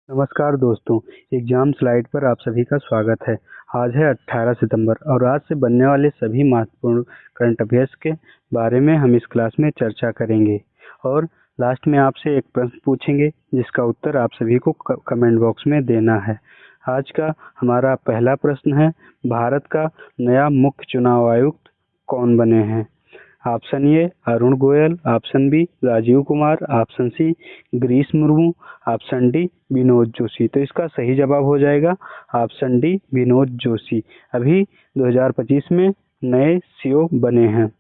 नमस्कार दोस्तों, exam slide पर आप सभी का स्वागत है। आज है 18 सितंबर और आज से बनने वाले सभी महत्वपूर्ण करंट अफेयर्स के बारे में हम इस क्लास में चर्चा करेंगे और लास्ट में आपसे एक प्रश्न पूछेंगे जिसका उत्तर आप सभी को कमेंट बॉक्स में देना है। आज का हमारा पहला प्रश्न है, भारत का नया मुख्य चुनाव आयुक्त कौन बने हैं? Option A Arun Goyal, option B Rajiv Kumar, option C Girish Murmu, option D Vinod Joshi. तो इसका सही जवाब हो जाएगा ऑप्शन डी विनोद जोशी। अभी 2025 में नए सीओ बने हैं।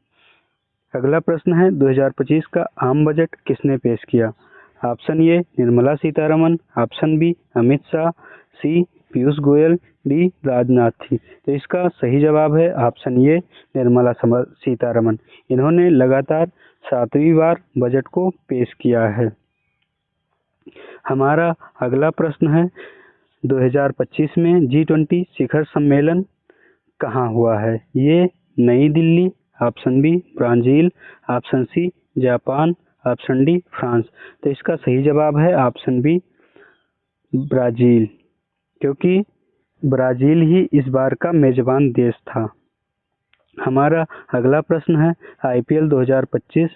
अगला प्रश्न है, 2025 का आम बजट किसने पेश किया? Option A Nirmala Sitharaman, option B Amit Shah, C Piyush Goyal, D Rajnath Singh. तो इसका सही जवाब है ऑप्शन ए निर्मला सीतारमन। इन्होंने लगातार 7वीं बार बजट को पेश किया है। हमारा अगला प्रश्न है, 2025 में G20 शिखर सम्मेलन कहाँ हुआ है? ये नई Delhi, option B Brazil, option C Japan, option D France. तो इसका सही जवाब है ऑप्शन बी ब्राजील, क्योंकि ब्राजील ही इस बार का मेजबान देश था। हमारा अगला प्रश्न है, आईपीएल 2025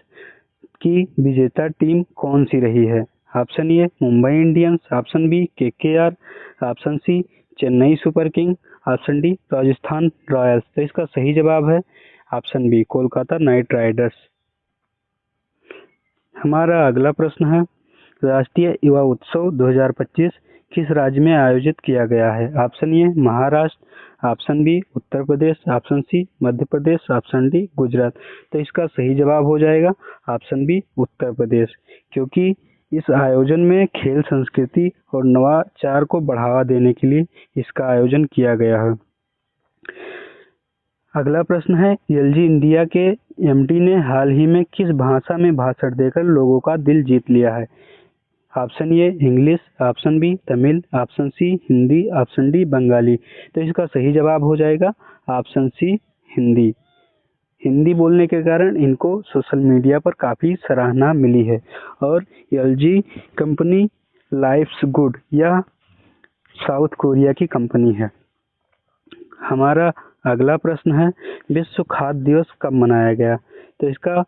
की विजेता टीम कौन सी रही है? Option A Mumbai Indians, option B KKR, option C Chennai super king, option D Rajasthan Royals. तो इसका सही जवाब है option B Kolkata knight riders. हमारा अगला प्रश्न है, राष्ट्रीय युवा उत्सव 2025 किस राज्य में आयोजित किया गया है? Option A Maharashtra, option B Uttar Pradesh, option C Madhya Pradesh, option D Gujarat. तो इसका सही जवाब हो जाएगा ऑप्शन बी उत्तर प्रदेश, क्योंकि इस आयोजन में खेल संस्कृति और नवाचार को बढ़ावा देने के लिए इसका आयोजन किया गया है। अगला प्रश्न है, एलजी इंडिया के एमडी ने हाल ही में किस भाषा में भाषण देकर लोगों का दिल जीत लिया है? Option A English, option B Tamil, option C Hindi, option D Bengali. तो इसका सही जवाब हो जाएगा ऑप्शन सी हिंदी। हिंदी बोलने के कारण इनको सोशल मीडिया पर काफ़ी सराहना मिली है। और एलजी कंपनी लाइफ्स गुड या साउथ कोरिया की कंपनी है। हमारा अगला प्रश्न है, विश्व खाद्य दिवस कब मनाया गया? तो इसका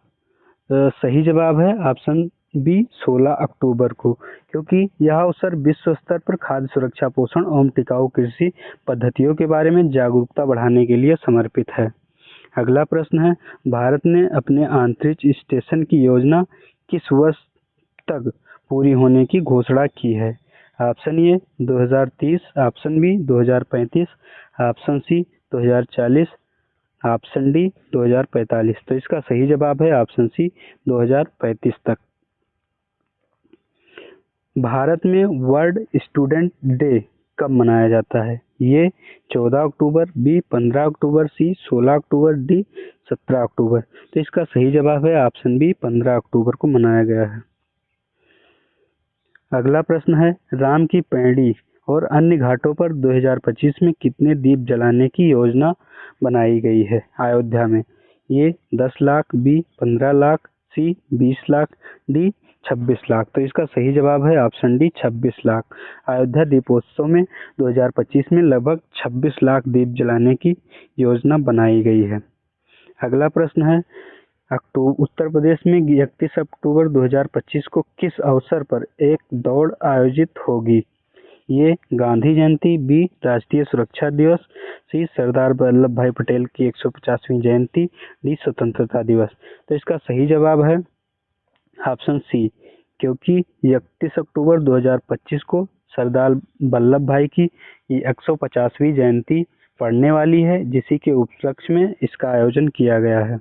सही जवाब है ऑप्शन बी 16 अक्टूबर को, क्योंकि यह अवसर विश्व स्तर पर खाद्य सुरक्षा, पोषण एवं टिकाऊ कृषि पद्धतियों के बारे में जागरूकता बढ़ाने के लिए समर्पित है। अगला प्रश्न है, भारत ने अपने अंतरिक्ष स्टेशन की योजना किस वर्ष तक पूरी होने की घोषणा की है? Option A 2030, option B 2035, option C 2040, option D 2045। तो इसका सही जवाब है ऑप्शन सी 2035 तक। भारत में वर्ल्ड स्टूडेंट डे कब मनाया जाता है? ये 14 अक्टूबर, बी 15 अक्टूबर, सी 16 अक्टूबर, डी 17 अक्टूबर। तो इसका सही जवाब है ऑप्शन बी 15 अक्टूबर को मनाया गया है। अगला प्रश्न है, राम की पैड़ी और अन्य घाटों पर 2025 में कितने दीप जलाने की योजना बनाई गई है अयोध्या में? ये 10 लाख, बी 15 लाख, सी 20 लाख, डी 26 लाख। तो इसका सही जवाब है ऑप्शन डी 26 लाख। अयोध्या दीपोत्सव में 2025 में लगभग 26 लाख दीप जलाने की योजना बनाई गई है। अगला प्रश्न है, उत्तर प्रदेश में 31 अक्टूबर 2025 को किस अवसर पर एक दौड़ आयोजित होगी? ये गांधी जयंती, बी राष्ट्रीय सुरक्षा दिवस, सी सरदार वल्लभ भाई पटेल की 150वीं जयंती, डी स्वतंत्रता दिवस। तो इसका सही जवाब है ऑप्शन सी, क्योंकि 31 अक्टूबर 2025 को सरदार वल्लभ भाई की 150वीं जयंती पड़ने वाली है, जिसी के उपलक्ष्य में इसका आयोजन किया गया है।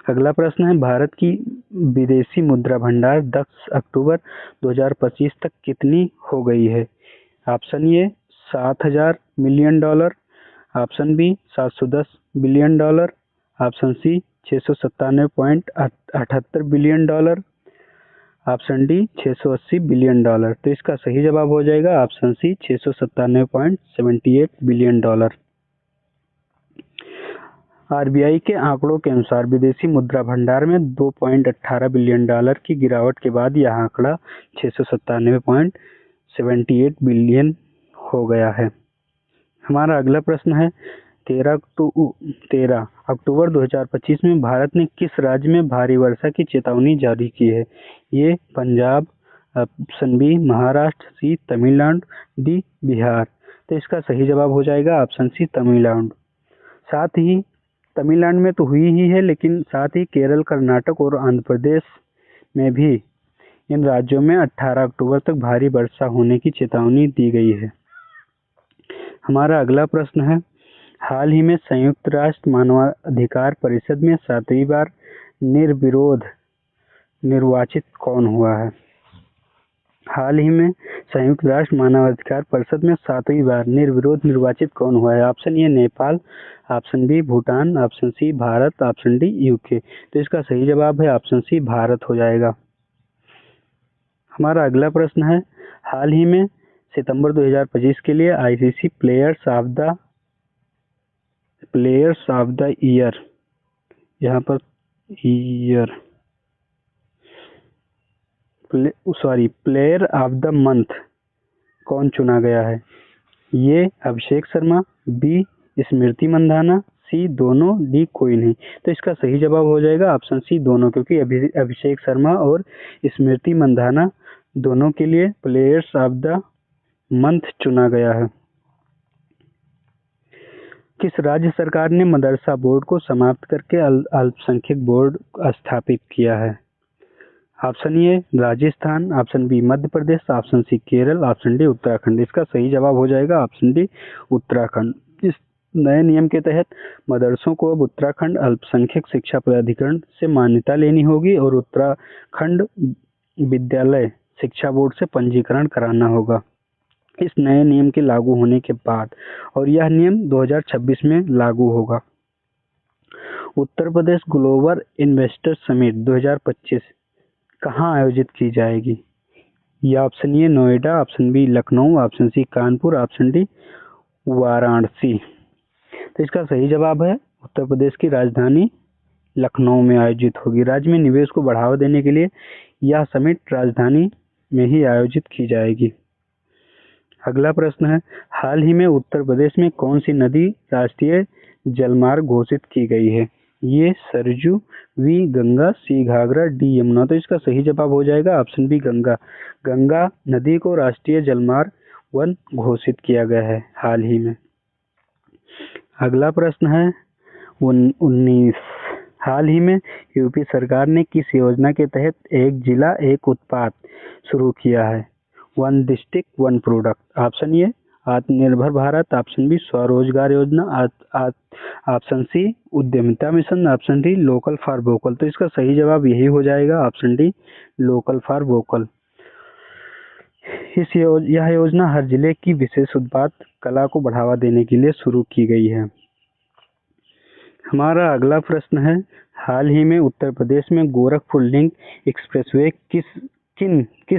अगला प्रश्न है, भारत की विदेशी मुद्रा भंडार 10 अक्टूबर 2025 तक कितनी हो गई है? Option A 7,000 million dollar, option B 710 billion dollar, option C 697.78 billion dollar, option D 680 billion dollar. तो इसका सही जवाब हो जाएगा option C 697.78 billion dollar. RBI के आंकड़ों के अनुसार विदेशी मुद्रा भंडार में 2.18 बिलियन डॉलर की गिरावट के बाद यह आंकड़ा 78 बिलियन हो गया है। हमारा अगला प्रश्न है 13 अक्टूबर 2025 में भारत ने किस राज्य में भारी वर्षा की चेतावनी जारी की है? ये पंजाब, ऑप्शन बी महाराष्ट्र, सी तमिलनाडु, डी बिहार। तो इसका सही जवाब हो जाएगा ऑप्शन सी तमिलनाडु। साथ ही तमिलनाडु में तो हुई ही है, लेकिन साथ ही केरल, कर्नाटक और आंध्र प्रदेश में भी इन राज्यों में 18 अक्टूबर तक भारी वर्षा होने की चेतावनी दी गई है। हमारा अगला प्रश्न है हाल ही में संयुक्त राष्ट्र मानवाधिकार परिषद में 7वीं बार निर्विरोध निर्वाचित कौन हुआ है? हाल ही में संयुक्त राष्ट्र मानवाधिकार परिषद में 7वीं बार निर्विरोध निर्वाचित कौन हुआ है? Option A Nepal, option B Bhutan, option C Bharat, option D UK. तो इसका सही जवाब है ऑप्शन सी भारत हो जाएगा। हमारा अगला प्रश्न है हाल ही में सितंबर 2025 के लिए ICC players of the year, यहाँ पर प्लेयर ऑफ द मंथ कौन चुना गया है? ये अभिषेक शर्मा, बी स्मृति मंधाना, सी दोनों, डी कोई नहीं। तो इसका सही जवाब हो जाएगा ऑप्शन सी दोनों, क्योंकि अभिषेक शर्मा और स्मृति मंधाना दोनों के लिए प्लेयर्स ऑफ द मंथ चुना गया है। किस राज्य सरकार ने मदरसा बोर्ड को समाप्त करके अल्पसंख्यक बोर्ड स्थापित किया है? Option A Rajasthan, option B Madhya Pradesh, option C Kerala, option D Uttarakhand. इसका सही जवाब हो जाएगा ऑप्शन डी उत्तराखंड। इस नए नियम के तहत मदरसों को अब उत्तराखंड अल्पसंख्यक शिक्षा प्राधिकरण से मान्यता लेनी होगी और उत्तराखंड विद्यालय शिक्षा बोर्ड से पंजीकरण कराना होगा इस नए नियम के लागू होने के बाद, और यह नियम 2026 में लागू होगा। Uttar Pradesh global investor summit 2025 कहाँ आयोजित की जाएगी? यह option A Noida, option B Lucknow, option C Kanpur, option D Varanasi. तो इसका सही जवाब है उत्तर प्रदेश की राजधानी लखनऊ में आयोजित होगी। राज्य में निवेश को बढ़ावा देने के लिए यह समिट राजधानी में ही आयोजित की जाएगी। अगला प्रश्न है हाल ही में उत्तर प्रदेश में कौन सी नदी राष्ट्रीय जलमार्ग घोषित की गई है? ये Sarju, B Ganga, C Ghaghara, D Yamuna. तो इसका सही जवाब हो जाएगा ऑप्शन बी गंगा। गंगा नदी को राष्ट्रीय जलमार्ग 1 घोषित किया गया है हाल ही में। अगला प्रश्न है 19 हाल ही में यूपी सरकार ने किस योजना के तहत एक जिला एक उत्पाद शुरू किया है? 1 डिस्ट्रिक्ट 1 प्रोडक्ट। ऑप्शन ए आत्मनिर्भर भारत, ऑप्शन बी स्वरोजगार योजना, ऑप्शन सी उद्यमिता mission, option D local for vocal. तो इसका सही जवाब यही हो जाएगा option D local for vocal. यह योजना हर जिले की विशेष उत्पाद कला को बढ़ावा देने के लिए शुरू की गई है। हमारा अगला प्रश्न है हाल ही में उत्तर प्रदेश में गोरखपुर लिंक एक्सप्रेसवे किस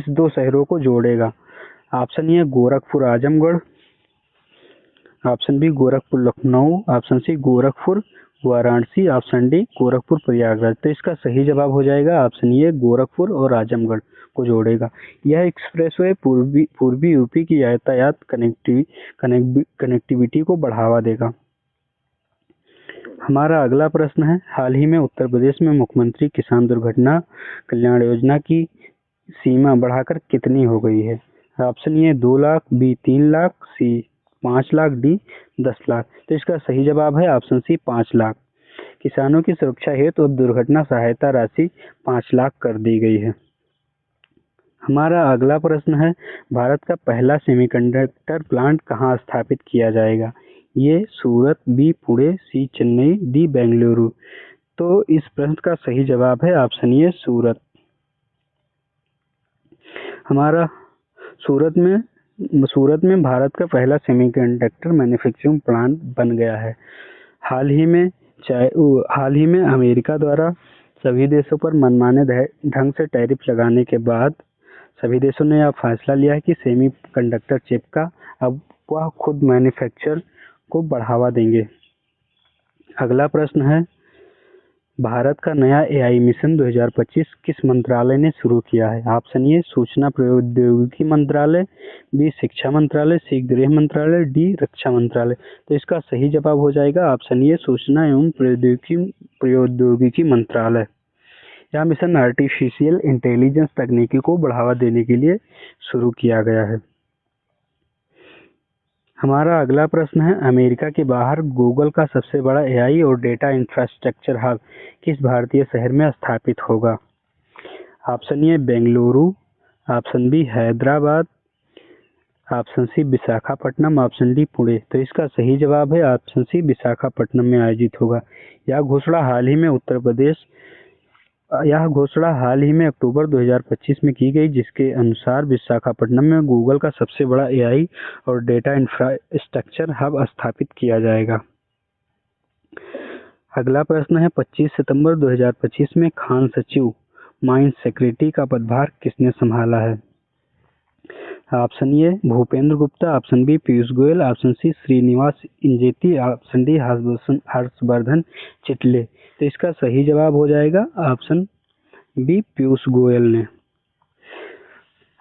2 शहरों को जोड़ेगा? Option A Gorakhpur Azamgarh, option B Gorakhpur Lucknow, option C Gorakhpur Varanasi, option D Gorakhpur Prayagraj. तो इसका सही जवाब हो जाएगा ऑप्शन ए गोरखपुर और आजमगढ़ को जोड़ेगा। यह एक्सप्रेसवे पूर्वी यूपी की यातायात कनेक्टिविटी को बढ़ावा देगा। हमारा अगला प्रश्न है हाल ही में उत्तर प्रदेश में मुख्यमंत्री किसान दुर्घटना कल्याण योजना की सीमा बढ़ाकर कितनी हो गई है? Option A 2 lakh, B 3 lakh, C 5 lakh, D 10 lakh. तो इसका सही जवाब है ऑप्शन सी 5 लाख। किसानों की सुरक्षा हेतु अब दुर्घटना सहायता राशि 5 लाख कर दी गई है। हमारा अगला प्रश्न है भारत का पहला सेमीकंडक्टर प्लांट कहाँ स्थापित किया जाएगा? ये सूरत, बी पुणे, सी चेन्नई, डी बेंगलुरु। तो इस प्रश्न का सही जवाब है ऑप्शन ए सूरत। हमारा सूरत में भारत का पहला सेमीकंडक्टर मैन्युफैक्चरिंग प्लांट बन गया है। हाल ही में अमेरिका द्वारा सभी देशों पर मनमाने ढंग से टैरिफ लगाने के बाद सभी देशों ने यह फैसला लिया है कि सेमीकंडक्टर चिप का अब वह खुद मैन्युफैक्चर को बढ़ावा देंगे। अगला प्रश्न है भारत का नया एआई मिशन 2025 किस मंत्रालय ने शुरू किया है? ऑप्शन ए सूचना प्रौद्योगिकी मंत्रालय, बी शिक्षा मंत्रालय, सी गृह मंत्रालय, डी रक्षा मंत्रालय। तो इसका सही जवाब हो जाएगा ऑप्शन ए सूचना एवं प्रौद्योगिकी मंत्रालय। यह मिशन आर्टिफिशियल इंटेलिजेंस तकनीकी को बढ़ावा देने के लिए शुरू किया गया है। हमारा अगला प्रश्न है, अमेरिका के बाहर गूगल का सबसे बड़ा एआई और डेटा इंफ्रास्ट्रक्चर हब किस भारतीय शहर में स्थापित होगा? Option A Bengaluru, option B Hyderabad, option C Visakhapatnam, option D Pune. तो इसका सही जवाब है ऑप्शन सी विशाखापट्टनम में आयोजित होगा। यह घोषणा हाल ही में अक्टूबर 2025 में की गई, जिसके अनुसार विशाखापट्टनम में गूगल का सबसे बड़ा एआई और डेटा इंफ्रास्ट्रक्चर हब स्थापित किया जाएगा। अगला प्रश्न है, 25 सितंबर 2025 में खान सचिव माइंस सेक्रेटरी का पदभार किसने संभाला है? Option A Bhupendra Gupta, option B Piyush Goyal, option C Srinivas Injeti, option D Harshvardhan Chitale. तो इसका सही जवाब हो जाएगा ऑप्शन बी पीयूष गोयल ने।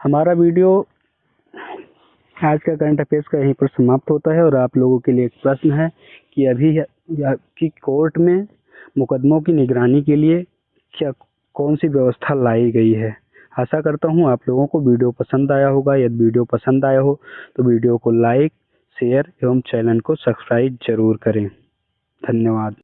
हमारा वीडियो आज का करंट अफेयर्स का यहीं पर समाप्त होता है और आप लोगों के लिए एक प्रश्न है कि अभी की कोर्ट में मुकदमों की निगरानी के लिए क्या कौन सी व्यवस्था लाई गई है। आशा करता हूँ आप लोगों को वीडियो पसंद आया होगा। यदि वीडियो पसंद आया हो तो वीडियो को लाइक, शेयर एवं चैनल को सब्सक्राइब जरूर करें। धन्यवाद।